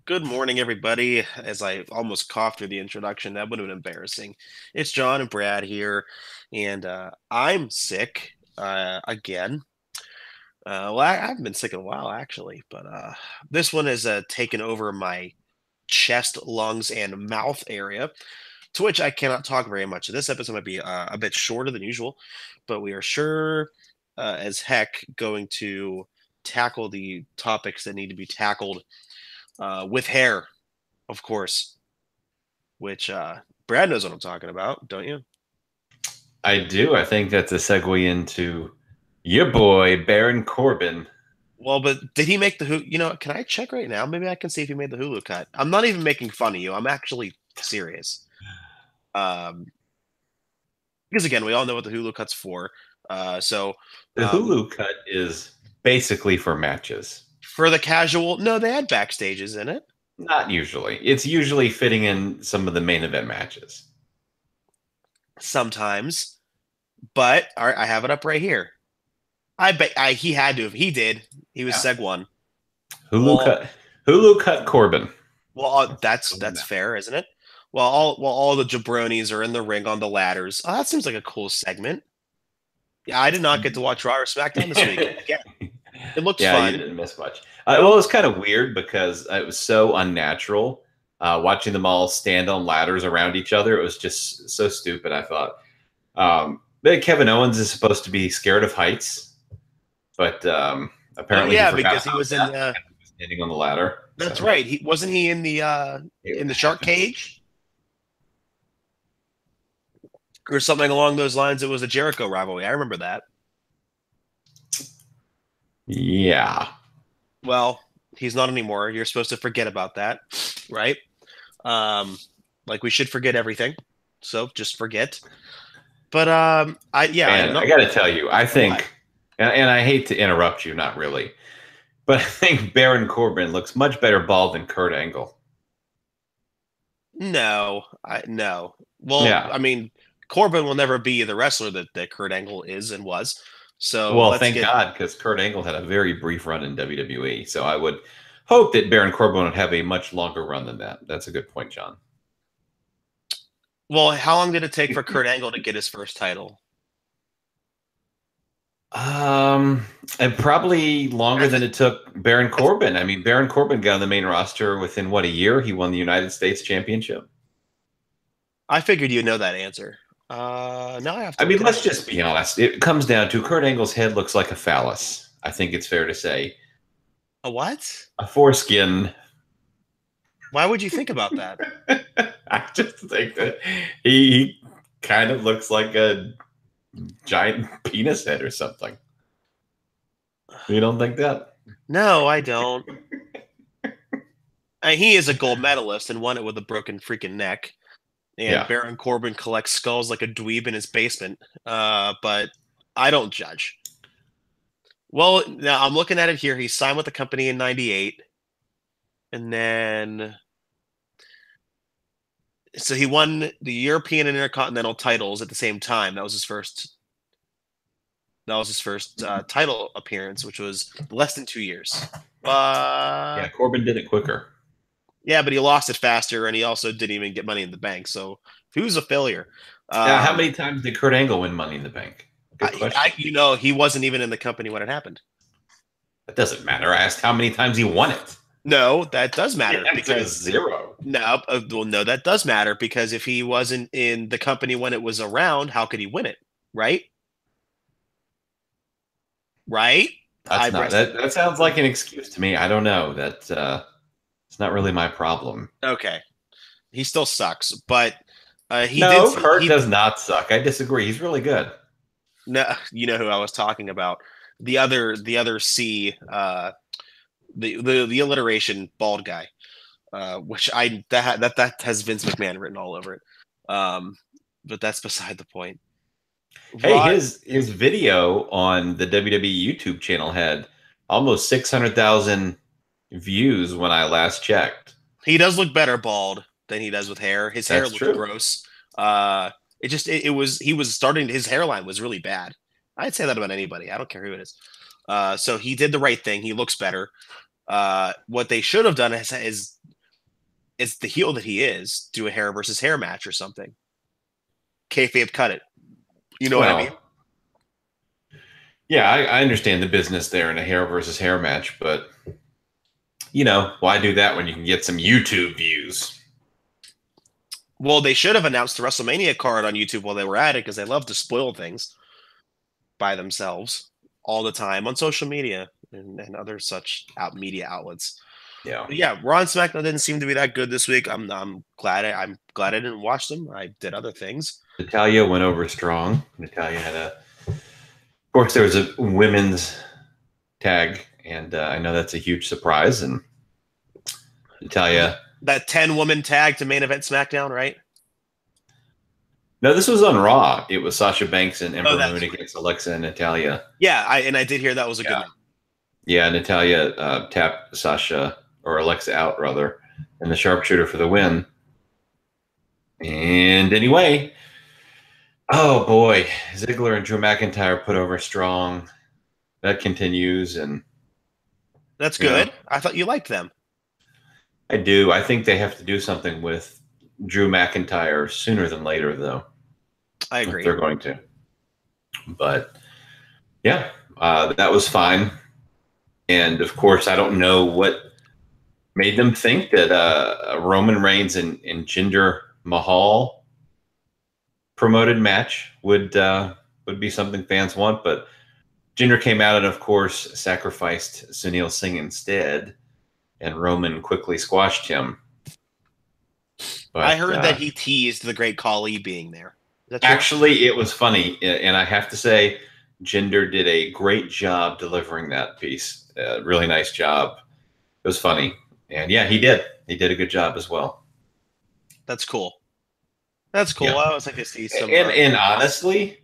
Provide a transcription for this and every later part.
Good morning, everybody. As I almost coughed through the introduction, that would have been embarrassing. It's John and Brad here, and I'm sick again. I haven't been sick in a while, actually, but this one has taken over my chest, lungs, and mouth area, to which I cannot talk very much. So this episode might be a bit shorter than usual, but we are sure as heck going to tackle the topics that need to be tackled with hair, of course, which Brad knows what I'm talking about, don't you? I do. I think that's a segue into your boy, Baron Corbin. Well, but did he make the Hulu? Can I check right now? Maybe I can see if he made the Hulu cut. I'm not even making fun of you. I'm actually serious. Um, because again, we all know what the Hulu cut's for. So The Hulu cut is basically for matches. for the casual, no, they had backstages in it. Not usually. It's usually fitting in some of the main event matches. Sometimes, but all right, I have it up right here. I bet he had to have. He did. He was Yeah. seg one. Hulu Well, cut. Hulu cut Corbin. well, that's fair, isn't it? Well, all the jabronis are in the ring on the ladders. Oh, that seems like a cool segment. Yeah, I did not get to watch Raw or SmackDown this week. Again, it looks Yeah, you fun. didn't miss much. Well, it was kind of weird because it was so unnatural watching them all stand on ladders around each other. It was just so stupid, I thought. But Kevin Owens is supposed to be scared of heights, but Oh apparently he yeah, forgot because he about was in. that. He was standing on the ladder. That's So right. He wasn't he in the shark cage or something along those lines. It was a Jericho rivalry. I remember that. yeah. Well, he's not anymore. You're supposed to forget about that, right? Like we should forget everything. So just forget. But I'm And not. I got to tell you, I What? think, and I hate to interrupt you, not really, but I think Baron Corbin looks much better bald than Kurt Angle. No, no. Well, Yeah. I mean, Corbin will never be the wrestler that Kurt Angle is and was. So Well, let's thank get. God, because Kurt Angle had a very brief run in WWE. So I would hope that Baron Corbin would have a much longer run than that. That's a good point, John. Well, how long did it take for Kurt Angle to get his first title? Um, and probably longer That's a, than it took Baron that's, Corbin. I mean, Baron Corbin got on the main roster within what, a year? He won the United States Championship. I figured you'd know that answer. Now I have I to mean, look it up. let's just be honest. It comes down to Kurt Angle's head looks like a phallus. I think it's fair to say. A what? A foreskin. Why would you think about that? I just think that he kind of looks like a giant penis head or something. You don't think that? No, I don't. He is a gold medalist and won it with a broken freaking neck. And Yeah. Baron Corbin collects skulls like a dweeb in his basement. But I don't judge. Well, now I'm looking at it here. He signed with the company in '98, and then so he won the European and Intercontinental titles at the same time. That was his first. That was his first title appearance, which was less than 2 years. Yeah, Corbin did it quicker. Yeah, but he lost it faster, and he also didn't even get Money in the Bank. So he was a failure. Now, how many times did Kurt Angle win Money in the Bank? Good question. He wasn't even in the company when it happened. That doesn't matter. I asked how many times he won it. No, that does matter The answer because is zero. no, well, no, that does matter because if he wasn't in the company when it was around, how could he win it? Right? Right? I That's not rest. that. That sounds like an excuse to me. I don't know. That it's not really my problem. Okay, he still sucks, but he did. No, Kurt does not suck. I disagree. He's really good. No, you know who I was talking about. The other C, the alliteration bald guy, which I that has Vince McMahon written all over it. But that's beside the point. Hey, Rod, his video on the WWE YouTube channel had almost 600,000 views when I last checked. he does look better bald than he does with hair. His hair That's looks true. gross. It was he was starting his hairline was really bad. I'd say that about anybody. I don't care who it is. So he did the right thing. He looks better. What they should have done is is the heel that he is, do a hair versus hair match or something. Kayfabe cut it. You know what I mean? Well, yeah, I understand the business there in a hair versus hair match, but why do that when you can get some YouTube views? Well, they should have announced the WrestleMania card on YouTube while they were at it because they love to spoil things by themselves all the time on social media and other such media outlets. Yeah. But yeah, Raw and SmackDown didn't seem to be that good this week. I'm glad I didn't watch them. I did other things. Natalia went over strong. Natalia had of course, there was a women's tag, and I know that's a huge surprise. And Natalia, That 10-woman tag to main event SmackDown, right? no, this was on Raw. It was Sasha Banks and Oh, Ember Moon against Alexa and Natalia. Yeah, I did hear that was a good match. Yeah, Natalia tapped Sasha or Alexa out rather, and the sharpshooter for the win. And anyway, oh boy, Ziggler and Drew McIntyre put over strong. That continues, and That's good. I thought you liked them. I do. I think they have to do something with Drew McIntyre sooner than later, though. I agree. If they're going to. But yeah, that was fine. And of course, I don't know what made them think that Roman Reigns and Jinder Mahal promoted match would be something fans want. But Jinder came out and, of course, sacrificed Sunil Singh instead, and Roman quickly squashed him. But, I heard that he teased the Great Khali being there. Actually, it was funny, and I have to say, Jinder did a great job delivering that piece. Really nice job. It was funny, and yeah, he did. He did a good job as well. That's cool. That's cool. Yeah. I was like to see some. And honestly,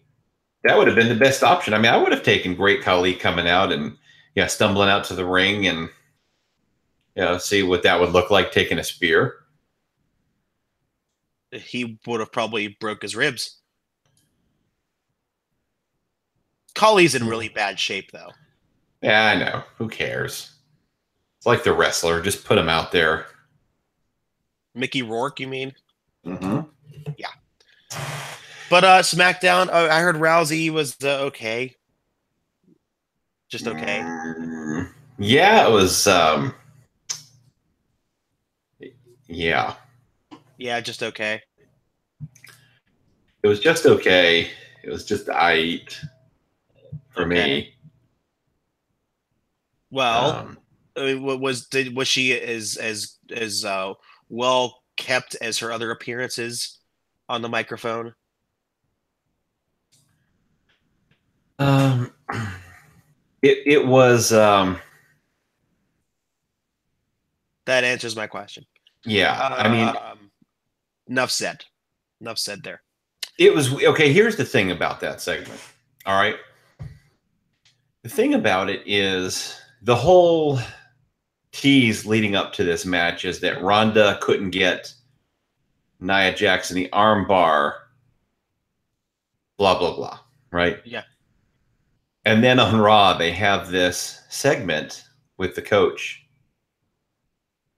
that would have been the best option. I mean, I would have taken Great Khali coming out and stumbling out to the ring and see what that would look like taking a spear. He would have probably broke his ribs. Khali's in really bad shape, though. Yeah, I know. Who cares? It's like the wrestler. Just put him out there. Mickey Rourke, you mean? Mm-hmm. Yeah. But SmackDown, I heard Rousey was okay. Just okay. Yeah, it was. Yeah. Yeah, just okay. It was just okay. It was just for me. Well, was she as well kept as her other appearances on the microphone? It was. That answers my question. Yeah, I mean, enough said. Enough said there. It was okay. Here's the thing about that segment. All right. The thing about it is the whole tease leading up to this match is that Ronda couldn't get Nia Jax in the armbar, blah, blah, blah, right? Yeah. And then on Raw, they have this segment with the coach.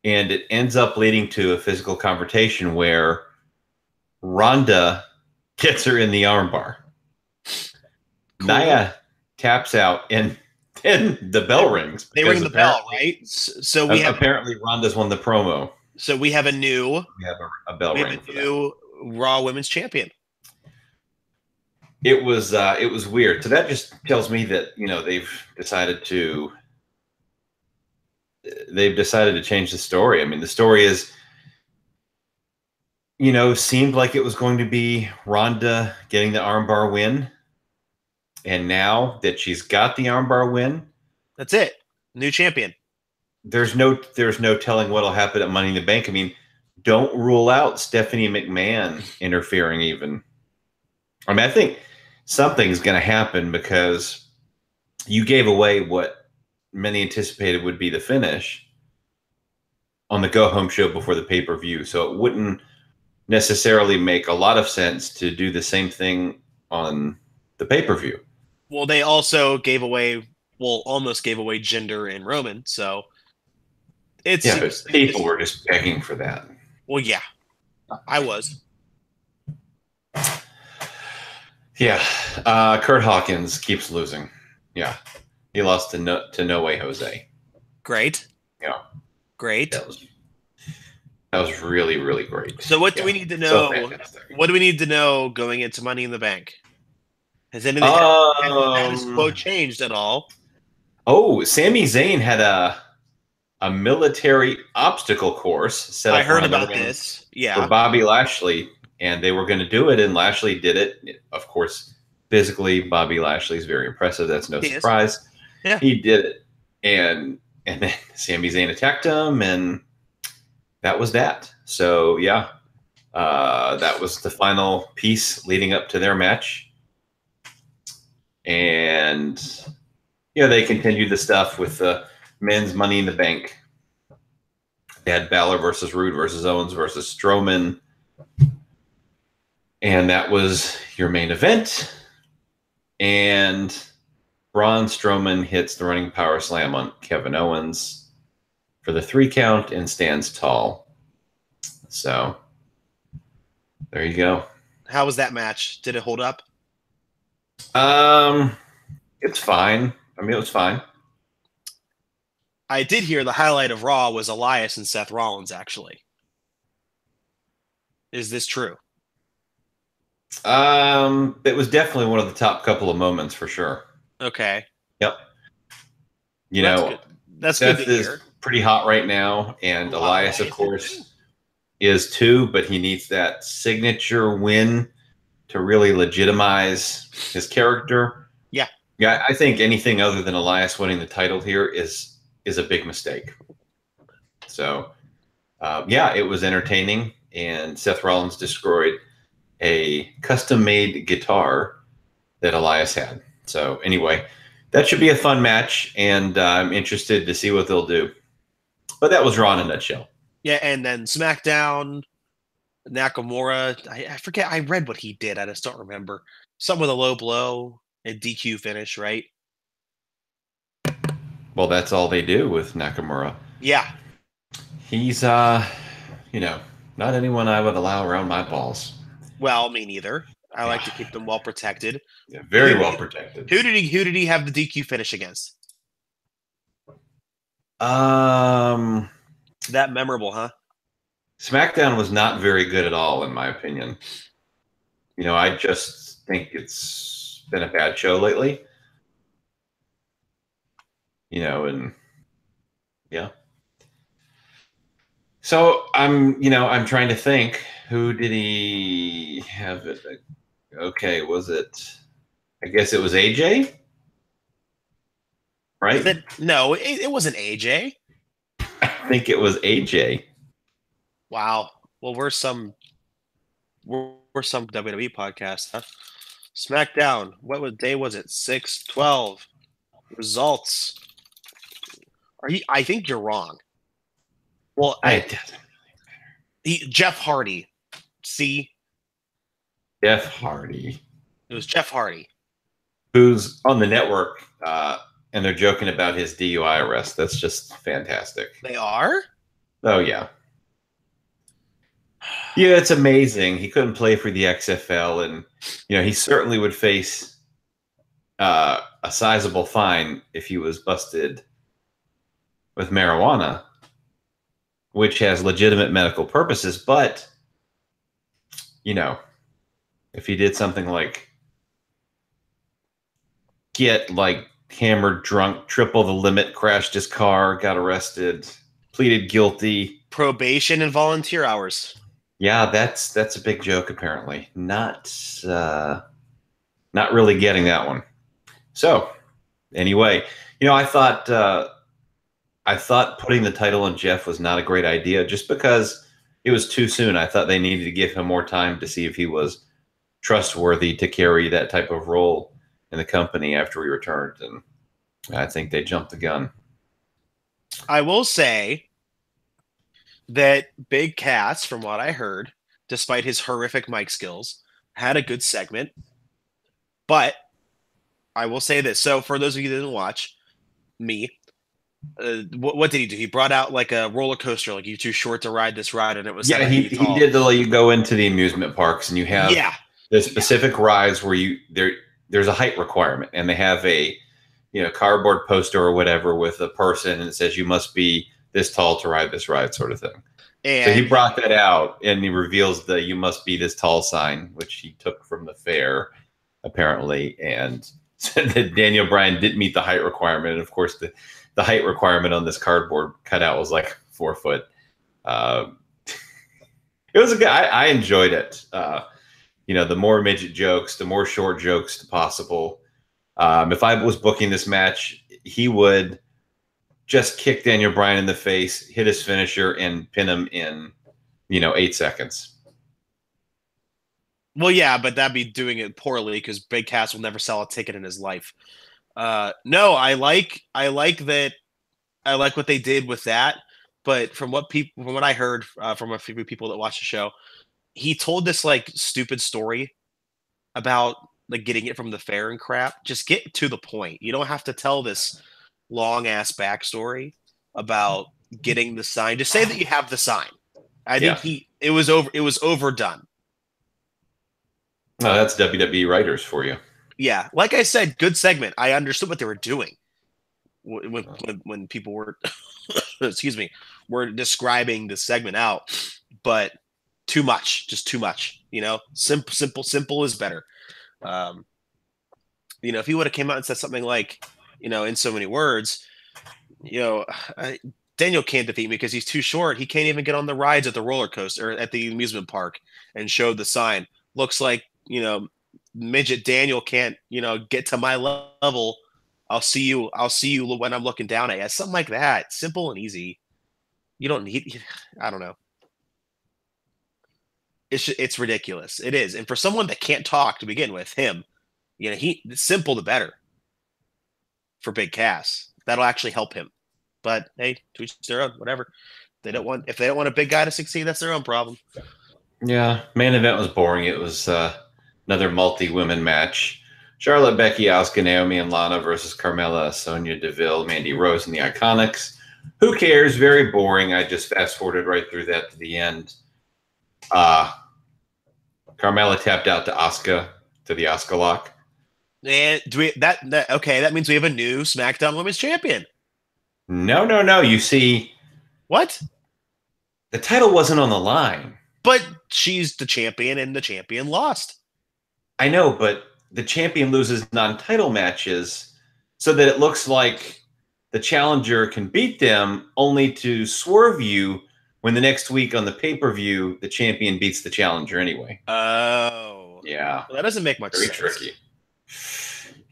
And it ends up leading to a physical confrontation where Ronda gets her in the armbar. Cool. Nia taps out, and then the bell rings. They ring the bell, right? So we have apparently Ronda's won the promo. So we have a new. We have a bell ring. We have a new Raw Women's Champion. It was weird. So that just tells me that they've decided to change the story. I mean, the story is, seemed like it was going to be Ronda getting the armbar win. And now that she's got the armbar win, that's it. New champion. There's no telling what'll happen at Money in the Bank. I mean, don't rule out Stephanie McMahon interfering even. I mean, I think something's going to happen because you gave away what many anticipated would be the finish on the go-home show before the pay-per-view. So it wouldn't necessarily make a lot of sense to do the same thing on the pay-per-view. Well, they also almost gave away Jinder and Roman. So people were just begging for that. Well, yeah, I was. Yeah, Kurt Hawkins keeps losing. Yeah, he lost to No Way Jose. Great. Yeah, Great. that was that was really really great. So what do we Yeah, need to so know? fantastic. What do we need to know going into Money in the Bank? Has anything has the status Um. quo changed at all? Oh, Sami Zayn had a military obstacle course set I up heard around the about ring this. for Yeah. Bobby Lashley, and they were going to do it, and Lashley did it. Of course, physically, Bobby Lashley is very impressive. That's no He is. surprise. Yeah. He did it, and then Sami Zayn attacked him, and that was that. So yeah, that was the final piece leading up to their match, and yeah, they continued the stuff with the men's Money in the Bank. They had Balor versus Rude versus Owens versus Strowman, and that was your main event. And Braun Strowman hits the running power slam on Kevin Owens for the 3 count and stands tall. So there you go. How was that match? Did it hold up? Um, it's fine. I mean, it was fine. I did hear the highlight of Raw was Elias and Seth Rollins, actually. Is this true? It was definitely one of the top couple of moments for sure. Okay. Yep. You Well, that's know, good. That's good to Seth is hear. pretty hot right now, and Ooh, Elias, of Elias is too. course, is too, but he needs that signature win to really legitimize his character. Yeah. Yeah, I think anything other than Elias winning the title here is a big mistake. So, yeah, it was entertaining, and Seth Rollins destroyed a custom-made guitar that Elias had. So, anyway, that should be a fun match, and I'm interested to see what they'll do. But that was Raw in a nutshell. Yeah, and then SmackDown, Nakamura. I forget. I read what he did. I just don't remember. Something with a low blow and DQ finish, right? Well, that's all they do with Nakamura. Yeah. He's, you know, not anyone I would allow around my balls. Well, me neither. I Yeah, like to keep them well protected. yeah But very well protected. who did he have the DQ finish against? Um, That memorable, huh? SmackDown was not very good at all, in my opinion. I just think it's been a bad show lately. And yeah. So I'm trying to think. Who did he have it? Okay, was it? I guess it was AJ, Was right? it? No, it wasn't AJ. I think it was AJ. Wow. Well, we're some WWE podcast, huh? SmackDown. What day was it? 6/12. Results. Are you? I think you're wrong. Well, I Jeff Hardy. See, Jeff Hardy, it was Jeff Hardy. who's on the network, and they're joking about his DUI arrest. That's just fantastic. They are. Oh yeah, yeah, it's amazing. He couldn't play for the XFL, and he certainly would face a sizable fine if he was busted with marijuana, which has legitimate medical purposes. But if he did something like get like hammered drunk, triple the limit, crashed his car, got arrested, pleaded guilty. Probation and volunteer hours. Yeah, that's a big joke apparently. Not really getting that one. So, anyway, I thought putting the title on Jeff was not a great idea just because it was too soon. I thought they needed to give him more time to see if he was trustworthy to carry that type of role in the company after we returned, and I think they jumped the gun. I will say that Big Cass, from what I heard, despite his horrific mic skills, had a good segment. But I will say this. So, for those of you that didn't watch, me, What did he do? He brought out like a roller coaster, like you're too short to ride this ride, and it was Yeah, 7 feet he tall. did the you go into the amusement parks and you have Yeah, the yeah, specific rides where there's a height requirement and they have a cardboard poster or whatever with a person and it says you must be this tall to ride this ride sort of thing. So he and brought that out and he reveals the you must be this tall sign, which he took from the fair apparently, and said that Daniel Bryan didn't meet the height requirement. And of course, the height requirement on this cardboard cutout was like 4 foot. Uh, it was a good. I enjoyed it. The more midget jokes, the more short jokes possible. If I was booking this match, he would just kick Daniel Bryan in the face, hit his finisher, and pin him in 8 seconds. well, yeah, but that'd be doing it poorly because Big Cass will never sell a ticket in his life. No, I like that. I like what they did with that. But from what I heard from a few people that watched the show, he told this like stupid story about like getting it from the fair and crap. Just get to the point. You don't have to tell this long ass backstory about getting the sign. Just say that you have the sign. I think Yeah, he it was over. It was overdone. no, that's WWE writers for you. Yeah, like I said, good segment. I understood what they were doing when people were, excuse me, were describing the segment out, but too much, just too much. Simple is better. Um, if he would have came out and said something like, in so many words, you know, I, Daniel can't defeat me because he's too short. He can't even get on the rides at the roller coaster or at the amusement park and showed the sign. Looks like, midget Daniel can't, get to my level. I'll see you. I'll see you when I'm looking down at you. Something like that. Simple and easy. You don't need, I don't know. It's ridiculous. It is. And for someone that can't talk to begin with, him, simple the better for Big Cass. That'll actually help him. But hey, to each their own, whatever. If they don't want a big guy to succeed, that's their own problem. Yeah, main event was boring. It was another multi-women match. Charlotte, Becky, Asuka, Naomi, and Lana versus Carmella, Sonya Deville, Mandy Rose, and the Iconics. Who cares? Very boring. I just fast-forwarded right through that to the end. Carmella tapped out to Asuka, to the Asuka lock. And do we that okay? That means we have a new SmackDown Women's Champion. No, no, no. You see, What? the title wasn't on the line. But she's the champion, and the champion lost. I know, but the champion loses non-title matches so that it looks like the challenger can beat them, only to swerve you when the next week on the pay-per-view the champion beats the challenger anyway. Oh, Yeah, well, that doesn't make much very sense. tricky.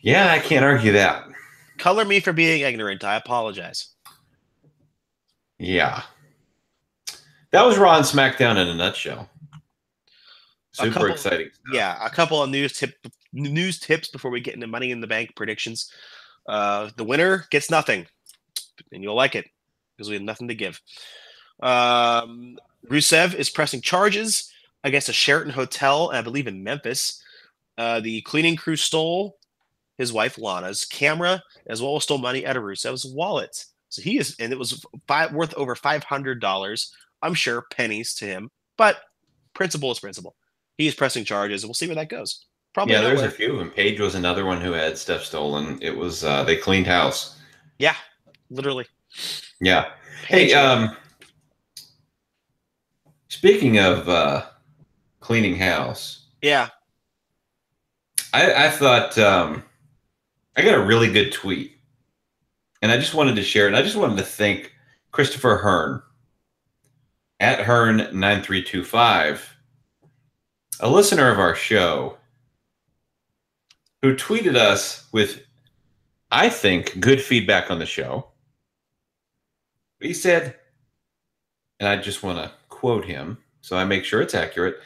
Yeah, I can't argue that. Color me for being ignorant. I apologize. Yeah, that was Raw and SmackDown in a nutshell. Super exciting stuff. Yeah, a couple of news tips before we get into Money in the Bank predictions. The winner gets nothing, and you'll like it because we have nothing to give. Rusev is pressing charges against a Sheraton hotel, I believe in Memphis. The cleaning crew stole his wife Lana's camera as well as stole money out of Rusev's wallet. So and it was worth over $500. I'm sure pennies to him, but principle is principle. He is pressing charges, and we'll see where that goes. Probably Yeah, there's nowhere. a few of them. Paige was another one who had stuff stolen. It was they cleaned house. Yeah, literally. Yeah. Paige, Hey, speaking of cleaning house, yeah. I thought I got a really good tweet, and I just wanted to share it. I just wanted to thank Christopher Hearn at Hearn9325, a listener of our show, who tweeted us with, I think, good feedback on the show. He said, and I just want to quote him so I make sure it's accurate.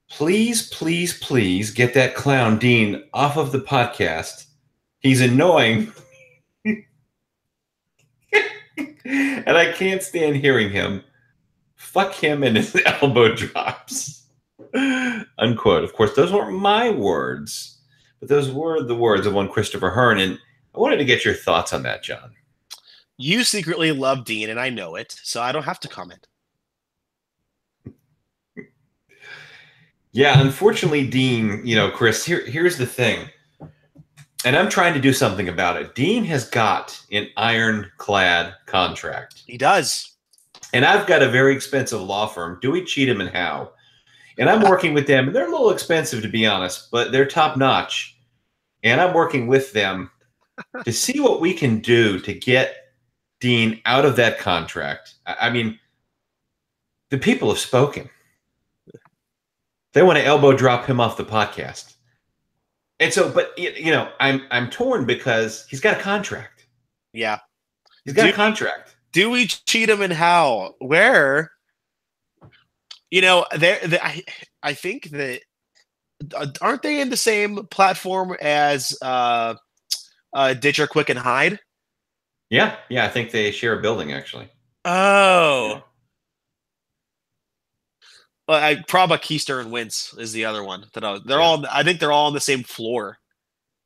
Please, please, please get that clown Dean off of the podcast. He's annoying. And I can't stand hearing him. Fuck him and his elbow drops. Unquote. Of course, those weren't my words, but those were the words of one Christopher Hearn. And I wanted to get your thoughts on that, John. You secretly love Dean, and I know it, so I don't have to comment. Yeah, unfortunately, Dean, Chris, here's the thing. And I'm trying to do something about it. Dean has got an ironclad contract. He does. And I've got a very expensive law firm, Dewey, Cheatham, and Howe. And I'm working with them. And they're a little expensive, to be honest, but they're top notch. And I'm working with them to see what we can do to get Dean out of that contract. I mean, the people have spoken. They want to elbow drop him off the podcast. And so, but I'm torn because he's got a contract. Yeah. He's got a contract. Dewey, Cheatham, and Howe, where, I think that, aren't they in the same platform as Ditcher, Quick, and Hyde? Yeah, I think they share a building, actually. Oh. Prabha, Keister, and Wentz is the other one. I think they're all on the same floor.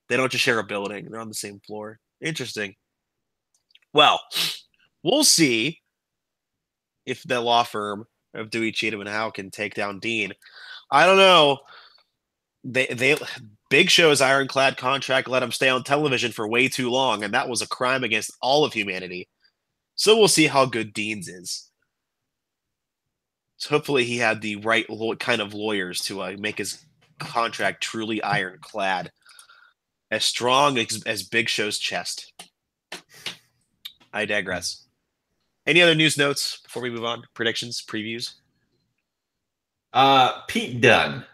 They don't just share a building. They're on the same floor. Interesting. Well, we'll see if the law firm of Dewey, Cheatham, and Howe can take down Dean. I don't know. They Big Show's ironclad contract let him stay on television for way too long, and that was a crime against all of humanity. So we'll see how good Dean's is. So hopefully he had the right kind of lawyers to make his contract truly ironclad, as strong as Big Show's chest. I digress. Any other news notes before we move on? Predictions, previews? Pete Dunne.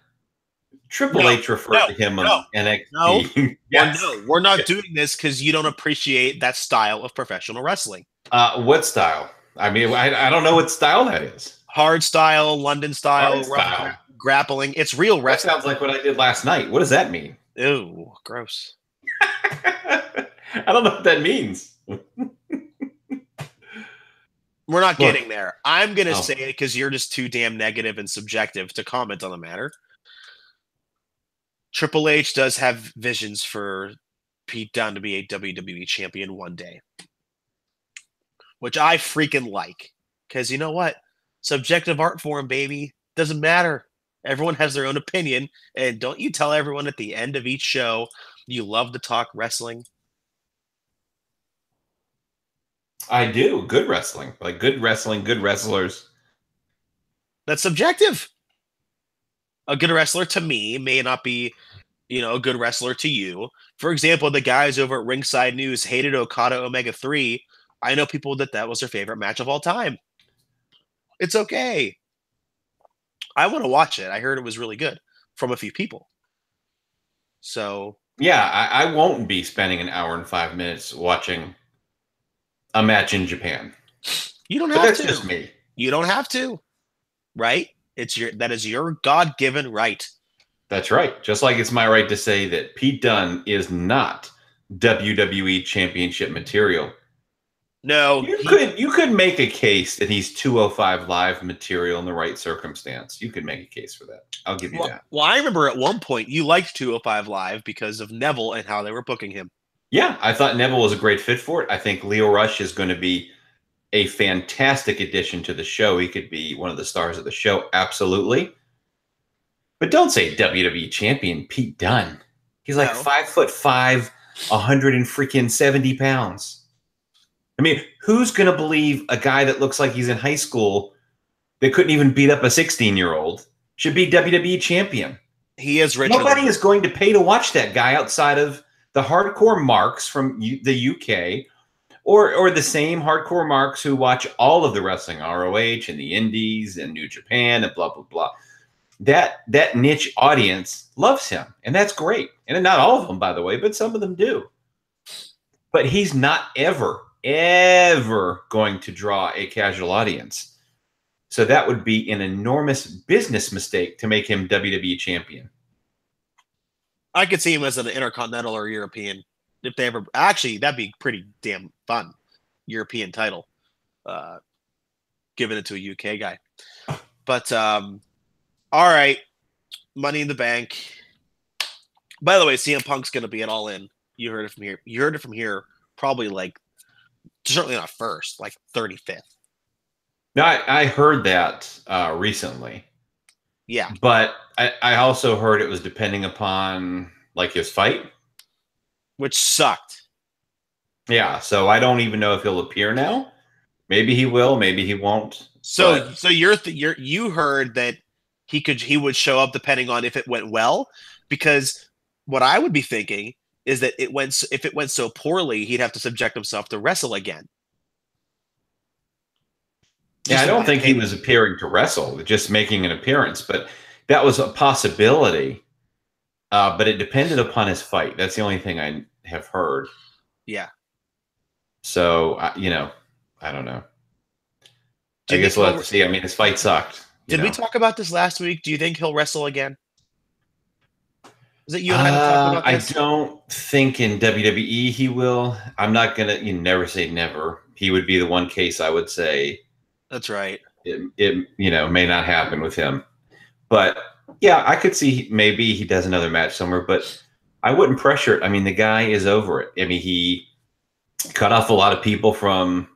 Triple H referred to him on NXT. No, yes. No, we're not doing this because you don't appreciate that style of professional wrestling. What style? I mean, I don't know what style that is. Hard style, London style, grappling. It's real wrestling. That sounds like what I did last night. What does that mean? Ew, gross. I don't know what that means. We're not getting there. I'm going to say it because you're just too damn negative and subjective to comment on the matter. Triple H does have visions for Pete Dunne to be a WWE champion one day, which I freaking like. Because you know what? Subjective art form, baby. Doesn't matter. Everyone has their own opinion. And don't you tell everyone at the end of each show you love to talk wrestling? I do. Good wrestling. Like good wrestling, good wrestlers. That's subjective. A good wrestler to me may not be, a good wrestler to you. For example, the guys over at Ringside News hated Okada Omega 3. I know people that was their favorite match of all time. It's okay. I want to watch it. I heard it was really good from a few people. So yeah, I won't be spending an hour and 5 minutes watching a match in Japan. You don't have to. That's just me. You don't have to, right? That is your God-given right. That's right. Just like it's my right to say that Pete Dunne is not WWE Championship material. No, you could make a case that he's 205 Live material in the right circumstance. You could make a case for that. I'll give you that. Well, I remember at one point you liked 205 Live because of Neville and how they were booking him. Yeah, I thought Neville was a great fit for it. I think Leo Rush is going to be a fantastic addition to the show. He could be one of the stars of the show, absolutely. But don't say WWE champion Pete Dunne. He's like 5'5", 170 pounds. I mean, who's going to believe a guy that looks like he's in high school that couldn't even beat up a 16-year-old should be WWE champion? He is rich. Nobody is going to pay to watch that guy outside of the hardcore marks from the UK or the same hardcore marks who watch all of the wrestling, ROH and the Indies and New Japan and blah, blah, blah. That niche audience loves him, and that's great. And not all of them, by the way, but some of them do. But he's not ever going to draw a casual audience. So that would be an enormous business mistake to make him WWE champion. I could see him as an Intercontinental or European. If they ever... Actually, that'd be pretty damn fun. European title. Giving it to a UK guy. But, all right. Money in the Bank. By the way, CM Punk's going to be at All In. You heard it from here. You heard it from here probably like Certainly not first, like 35th. No, I heard that recently, Yeah, but I also heard it was depending upon like his fight. which sucked. Yeah, so I don't even know if he'll appear now. Maybe he will, maybe he won't. So But so you heard that he would show up depending on if it went well, because what I would be thinking is that if it went so poorly, he'd have to subject himself to wrestle again. yeah, I Just in don't my think he opinion. was appearing to wrestle, just making an appearance. But that was a possibility. But it depended upon his fight. That's the only thing I have heard. Yeah. So, I don't know. Do I you think guess we'll have he'll to see. I mean, his fight sucked, you Did we know. talk about this last week? Do you think he'll wrestle again? Was it you and I that talked about I this? don't think in WWE he will. I'm not gonna. You never say never. He would be the one case I would say That's right. it may not happen with him. But yeah, I could see maybe he does another match somewhere. But I wouldn't pressure it. I mean, the guy is over it. I mean, he cut off a lot of people from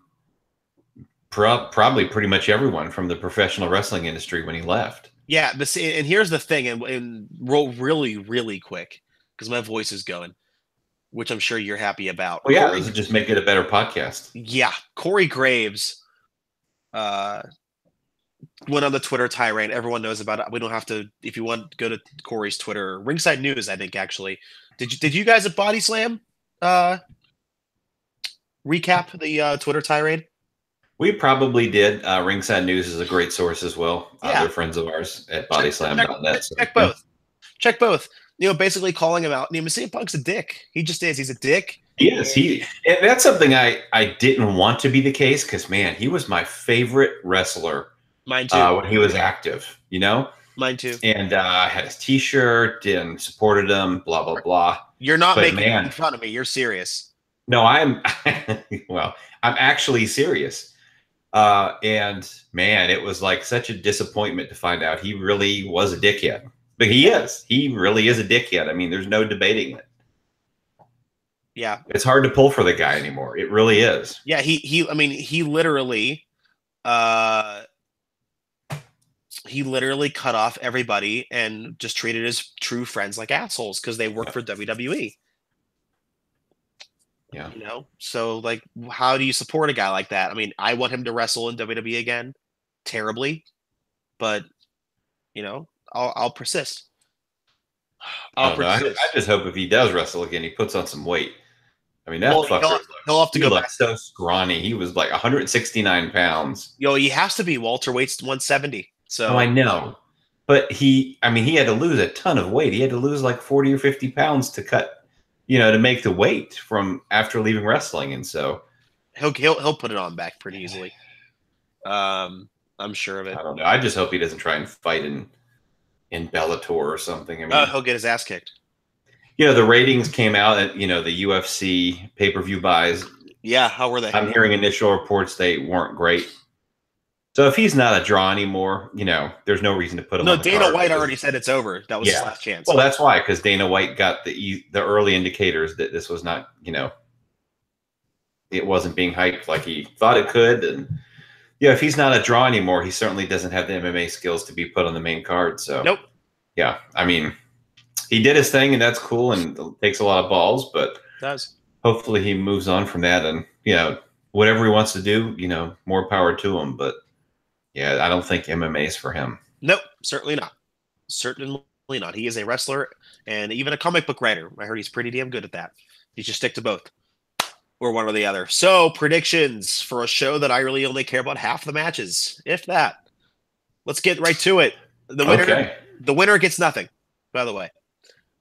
probably pretty much everyone from the professional wrestling industry when he left. Yeah, and here's the thing, and roll really, really quick because my voice is going, which I'm sure you're happy about. Well, yeah, this would just make it a better podcast. Yeah, Corey Graves uh, went on the Twitter tirade. Everyone knows about it. We don't have to. If you want, go to Corey's Twitter, Ringside News. I think actually, did you guys at Body Slam uh, recap the Twitter tirade? We probably did. Ringside News is a great source as well. Yeah, They're friends of ours at check, bodyslam.net. So, check yeah. both. Check both. Basically calling him out. CM Punk's a dick. He just is. He's a dick. He is. And that's something I didn't want to be the case because, man, he was my favorite wrestler Mine too. when he was active, Mine too. And I had his T-shirt and supported him, blah, blah, blah. You're not But, making fun of me. You're serious. No, I'm well, I'm actually serious. And man, it was like such a disappointment to find out he really was a dickhead. But he is. He really is a dickhead. I mean, there's no debating it. Yeah. It's hard to pull for the guy anymore. It really is. Yeah, he literally cut off everybody and just treated his true friends like assholes because they work for WWE. Yeah. So like, how do you support a guy like that? I mean, I want him to wrestle in WWE again, terribly, but I'll persist. I just hope if he does wrestle again, he puts on some weight. I mean, that fucker he'll have to go back. So scrawny. He was like 169 pounds. He has to be. Walter Waite's 170. So I know. But he had to lose a ton of weight. He had to lose like 40 or 50 pounds to cut, to make the weight from after leaving wrestling. And so he'll put it on back pretty easily. I'm sure of it. I don't know. I just hope he doesn't try and fight in Bellator or something. I mean, he'll get his ass kicked. The ratings came out at, the UFC pay-per-view buys. Yeah, how were they? I'm hearing initial reports they weren't great. So if he's not a draw anymore, there's no reason to put him on the Dana card White already said it's over. That was his last chance. Well, that's why, because Dana White got the early indicators that this was not, it wasn't being hyped like he thought it could. And if he's not a draw anymore, he certainly doesn't have the MMA skills to be put on the main card. So nope. Yeah, I mean, he did his thing, and that's cool, and it takes a lot of balls. But hopefully, he moves on from that, and whatever he wants to do, more power to him. But yeah, I don't think MMA is for him. Nope, certainly not. Certainly not. He is a wrestler and even a comic book writer. I heard he's pretty damn good at that. You should stick to both, or one or the other. So predictions for a show that I really only care about half the matches, if that. Let's get right to it. The winner gets nothing, by the way.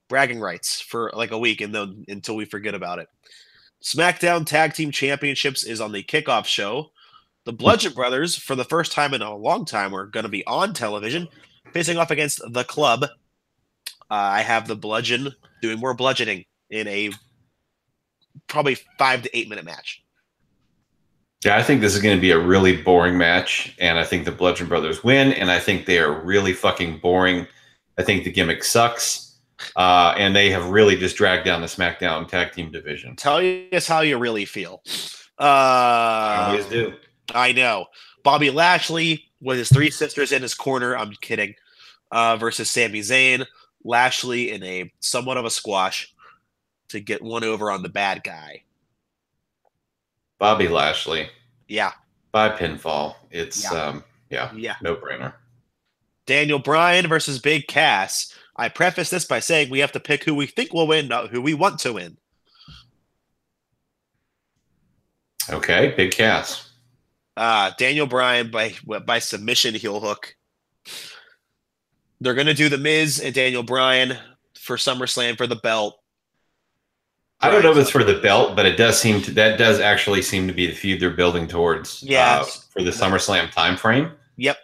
Bragging rights for like a week and then until we forget about it. SmackDown Tag Team Championships is on the kickoff show. The Bludgeon Brothers, for the first time in a long time, are going to be on television, facing off against the Club. I have the Bludgeon doing more bludgeoning in a probably 5 to 8 minute match. Yeah, I think this is going to be a really boring match, and I think the Bludgeon Brothers win, and I think they are really fucking boring. I think the gimmick sucks, and they have really just dragged down the SmackDown Tag Team division. Tell us how you really feel. Always do. I know. Bobby Lashley with his three sisters in his corner. I'm kidding. Versus Sami Zayn. Lashley in a somewhat of a squash to get one over on the bad guy. Bobby Lashley Yeah. by pinfall. It's Yeah. yeah, Yeah. no brainer. Daniel Bryan versus Big Cass. I preface this by saying we have to pick who we think will win, not who we want to win. Okay, Big Cass. Daniel Bryan by submission heel hook. They're gonna do the Miz and Daniel Bryan for SummerSlam for the belt. I don't know if it's Bryan's for the belt, but it does seem to that does actually seem to be the feud they're building towards Yes. for the SummerSlam time frame. Yep.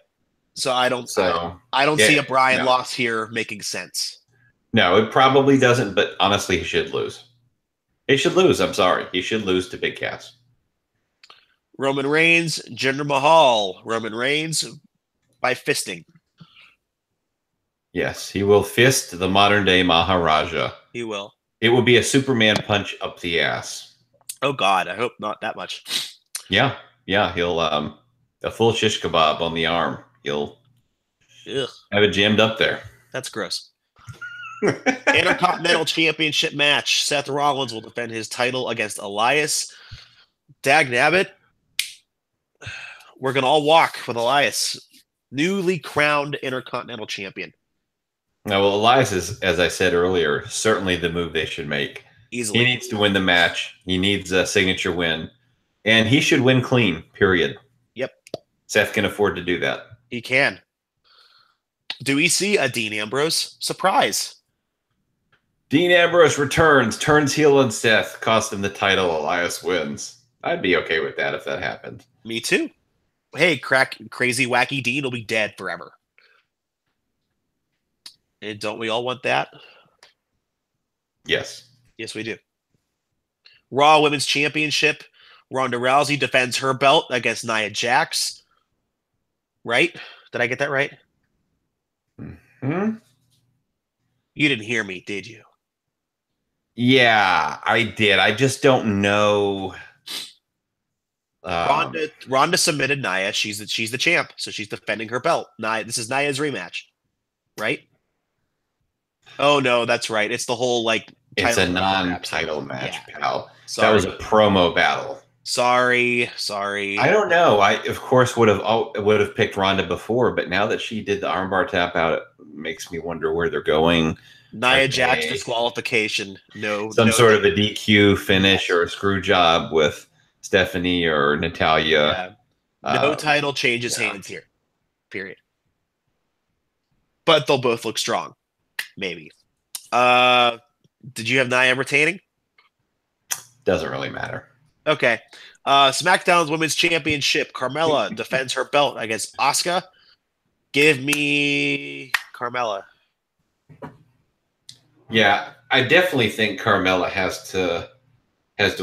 So I don't yeah, see a Bryan no. loss here making sense. No, it probably doesn't, but honestly he should lose. He should lose. I'm sorry. He should lose to Big Cass. Roman Reigns, Jinder Mahal. Roman Reigns by fisting. Yes, he will fist the modern day Maharaja. He will. It will be a Superman punch up the ass. Oh God, I hope not that much. Yeah, he'll a full shish kebab on the arm. He'll Ugh, have it jammed up there. that's gross. Intercontinental Championship match. Seth Rollins will defend his title against Elias. Dagnabbit. We're gonna all walk with Elias, newly crowned Intercontinental Champion. Now, well, Elias is, as I said earlier, certainly the move they should make. Easily. He needs to win the match. He needs a signature win. And he should win clean, period. Yep. Seth can afford to do that. He can. Do we see a Dean Ambrose surprise? Dean Ambrose returns, turns heel on Seth, cost him the title. Elias wins. I'd be okay with that if that happened. Me too. Hey, crazy, wacky Dean will be dead forever. And don't we all want that? Yes. Yes, we do. Raw Women's Championship. Ronda Rousey defends her belt against Nia Jax. Right? Did I get that right? Hmm? You didn't hear me, did you? Yeah, I did. I just don't know. Ronda submitted Nia. She's the champ, so she's defending her belt. This is Nia's rematch, right? Oh no, that's right. It's the whole like. It's a non-title match, yeah. pal. Sorry. That was a promo battle. Sorry. I don't know. I of course would have picked Ronda before, but now that she did the armbar tap out, it makes me wonder where they're going. Nia Jax disqualification. Some sort of a DQ finish or a screw job with Stephanie or Natalia. Yeah. No title changes hands here. Period. But they'll both look strong. Maybe. Did you have Nia retaining? Doesn't really matter. Okay. SmackDown's Women's Championship. Carmella defends her belt against Asuka. Give me Carmella. Yeah, I definitely think Carmella has to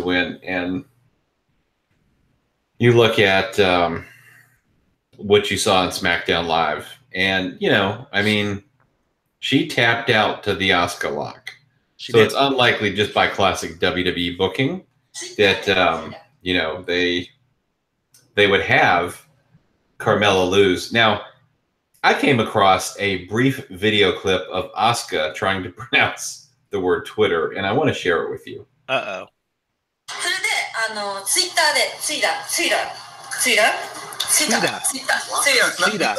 win. And you look at what you saw on SmackDown Live, and I mean, she tapped out to the Asuka lock. It's unlikely, just by classic WWE booking, that they would have Carmella lose. Now, I came across a brief video clip of Asuka trying to pronounce the word Twitter, and I want to share it with you. Uh-oh. それでツイッターでツイラツイラツイラツイラツイラツイラツイラツイラ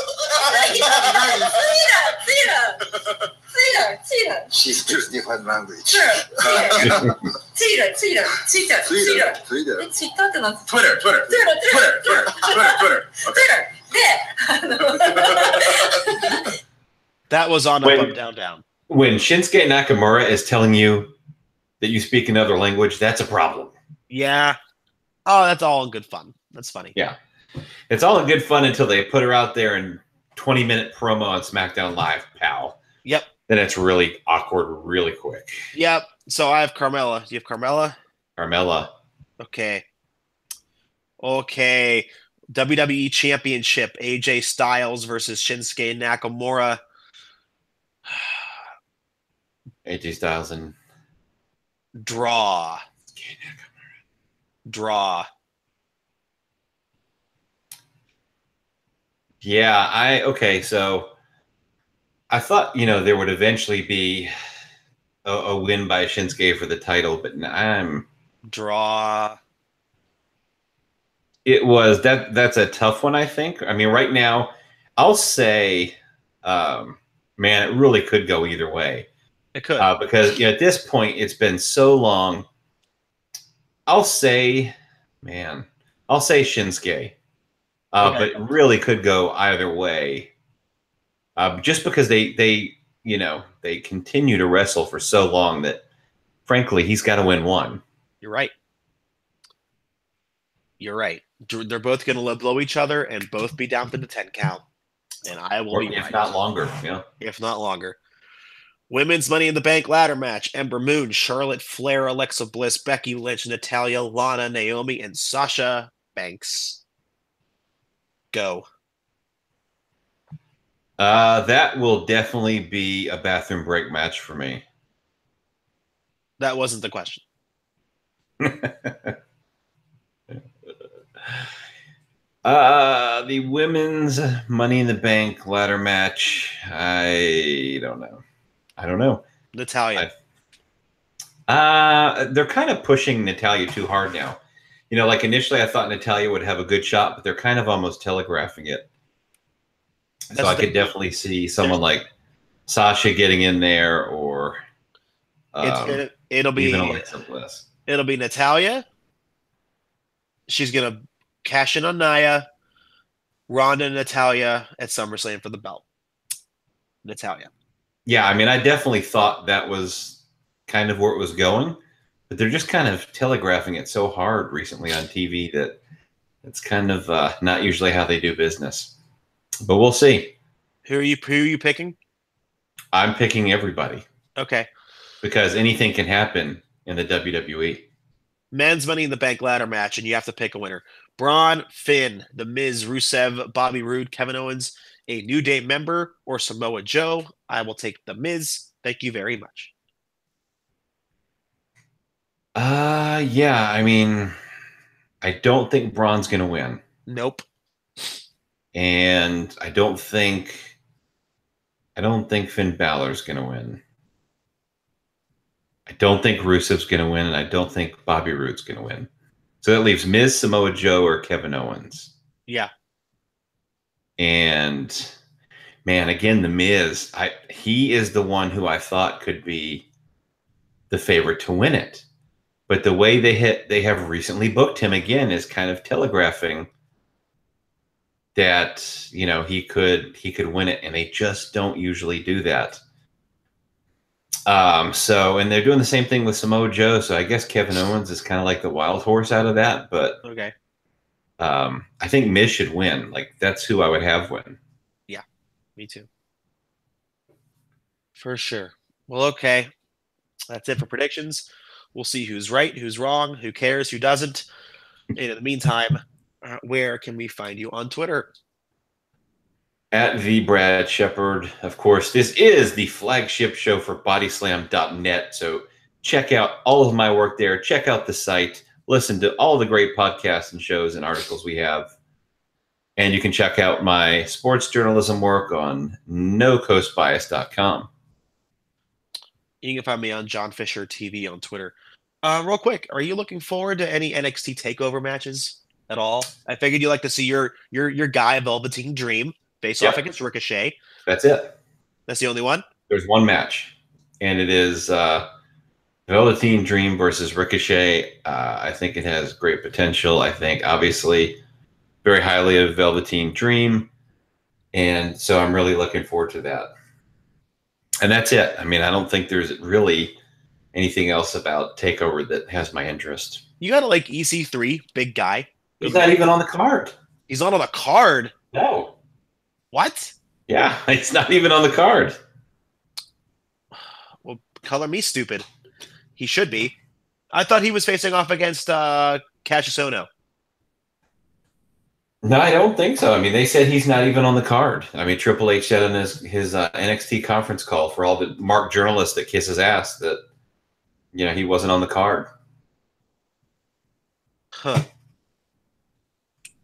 ツイラツイラ She speaks different language. ツイラツイラツイラツイラツイラツイッターってなんですか Twitter Twitter That was on up, down, down. When Shinsuke Nakamura is telling you that you speak another language, that's a problem. Yeah. Oh, that's all in good fun. That's funny. Yeah. It's all in good fun until they put her out there in 20-minute promo on SmackDown Live, pal. Yep. Then it's really awkward really quick. Yep. So I have Carmella. Do you have Carmella? Carmella. Okay. WWE Championship. AJ Styles versus Shinsuke Nakamura. AJ Styles and Draw. Yeah, okay, so I thought, there would eventually be a win by Shinsuke for the title, but Draw. that's a tough one, I think. I mean, right now, I'll say, man, it really could go either way. It could. Because at this point, it's been so long. I'll say, man, I'll say Shinsuke. Okay. But it really could go either way. Just because they continue to wrestle for so long that, frankly, he's got to win one. You're right. You're right. They're both going to blow each other and both be down for the 10 count. And I will be if right. not longer. Yeah. If not longer. Women's Money in the Bank ladder match. Ember Moon, Charlotte Flair, Alexa Bliss, Becky Lynch, Natalya, Lana, Naomi, and Sasha Banks. Go. That will definitely be a bathroom break match for me. That wasn't the question. The women's Money in the Bank ladder match. I don't know. Natalya. They're kind of pushing Natalya too hard now. Like initially I thought Natalya would have a good shot, but they're kind of almost telegraphing it. So I could definitely see someone like Sasha getting in there, or it'll be even Alexa Bliss. It'll be Natalya. She's gonna cash in on Nia, Ronda, and Natalya at SummerSlam for the belt. Natalya. Yeah, I mean, I definitely thought that was kind of where it was going, but they're just kind of telegraphing it so hard recently on TV that it's kind of not usually how they do business. But we'll see. Who are you picking? I'm picking everybody. Okay. Because anything can happen in the WWE. Men's Money in the Bank ladder match, and you have to pick a winner. Braun, Finn, The Miz, Rusev, Bobby Roode, Kevin Owens, a New Day member, or Samoa Joe. I will take The Miz. Thank you very much. Yeah, I mean, I don't think Braun's going to win. Nope. And I don't think Finn Balor's going to win. I don't think Rusev's going to win, and I don't think Bobby Roode's going to win. So that leaves Miz, Samoa Joe, or Kevin Owens. Yeah. And man, again, the Miz, he is the one who I thought could be the favorite to win it. But the way they have recently booked him again is kind of telegraphing that, he could win it, and they just don't usually do that. And they're doing the same thing with Samoa Joe, so I guess Kevin Owens is kind of like the wild horse out of that, but okay. I think Miz should win. Like, that's who I would have win. Yeah, me too. For sure. Well, okay. That's it for predictions. We'll see who's right, who's wrong, who cares, who doesn't. And in the meantime, where can we find you on Twitter? At the Brad Shepard. Of course, this is the flagship show for bodyslam.net. So check out all of my work there. Check out the site. Listen to all the great podcasts and shows and articles we have. And you can check out my sports journalism work on nocoastbias.com. You can find me on John Fisher TV on Twitter. Real quick, are you looking forward to any NXT takeover matches at all? I figured you'd like to see your guy Velveteen Dream face off against Ricochet. That's it. That's the only one? There's one match, and it is Velveteen Dream versus Ricochet. I think it has great potential. I think, obviously, very highly of Velveteen Dream, and so I'm really looking forward to that. And that's it. I mean, I don't think there's really anything else about TakeOver that has my interest. You gotta like EC3, big guy. He's not even on the card. He's not on the card? No. What? Yeah, he's not even on the card. Well, color me stupid. He should be. I thought he was facing off against Cassius Ohno. No, I don't think so. I mean, they said he's not even on the card. I mean, Triple H said in his NXT conference call for all the Mark journalists that kiss his ass that, he wasn't on the card. Huh.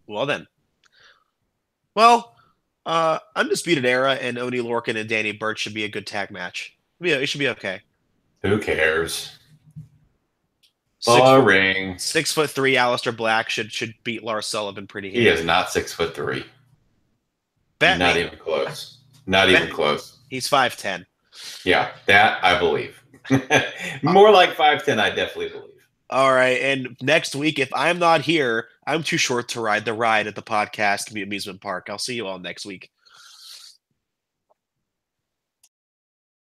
Well, then. Well, Undisputed Era and Oni Lorcan and Danny Burch should be a good tag match. Yeah, it should be okay. Who cares? Boring. Foot, 6'3" Aleister Black should beat Lars Sullivan pretty He is not 6'3". Not even close. Not even close. He's 5'10". Yeah, that I believe. More like 5'10", I definitely believe. All right, and next week, if I'm not here, I'm too short to ride the ride at the podcast amusement park. I'll see you all next week.